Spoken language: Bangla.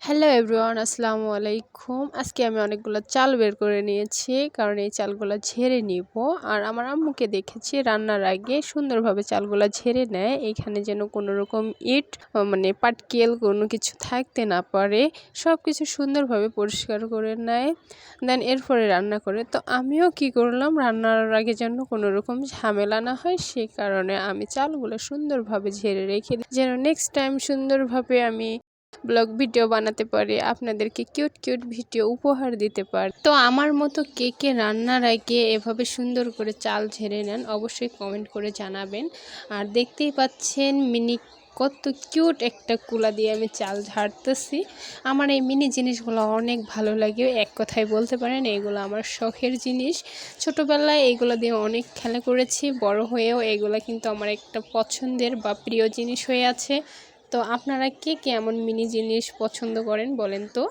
হ্যালো এভরিওয়ান, আসসালামু আলাইকুম। আজকে আমি অনেকগুলো চাল বের করে নিয়েছি, কারণ এই চালগুলো ঝেড়ে নিব। আর আমার আম্মুকে দেখেছি রান্নার আগে সুন্দরভাবে চালগুলো ঝেড়ে নেয়, এখানে যেন কোনো রকম ইট মানে পাটকেল কোনো কিছু থাকতে না পারে, সব কিছু সুন্দরভাবে পরিষ্কার করে নেয়, দেন এরপরে রান্না করে। তো আমিও কি করলাম, রান্নার আগে যেন কোনো রকম ঝামেলা না হয়, সেই কারণে আমি চালগুলো সুন্দরভাবে ঝেড়ে রেখে দিই, যেন নেক্সট টাইম সুন্দরভাবে আমি ব্লগ ভিডিও বানাতে পারি, আপনাদেরকে কিউট কিউট ভিডিও উপহার দিতে পারি। তো আমার মতো কে কে রান্নার আগে এভাবে সুন্দর করে চাল ঝেড়ে নেন, অবশ্যই কমেন্ট করে জানাবেন। আর দেখতেই পাচ্ছেন মিনি কত কিউট একটা কুলা দিয়ে আমি চাল ঝাড়তেছি। আমার এই মিনি জিনিসগুলো অনেক ভালো লাগে, এক কথায় বলতে পারেন এগুলো আমার শখের জিনিস। ছোটোবেলায় এগুলো দিয়ে অনেক খেলা করেছি, বড় হয়েও এগুলো কিন্তু আমার একটা পছন্দের বা প্রিয় জিনিস হয়ে আছে। তো আপনারা কে কে এমন মিনি জিনিস পছন্দ করেন বলেন তো।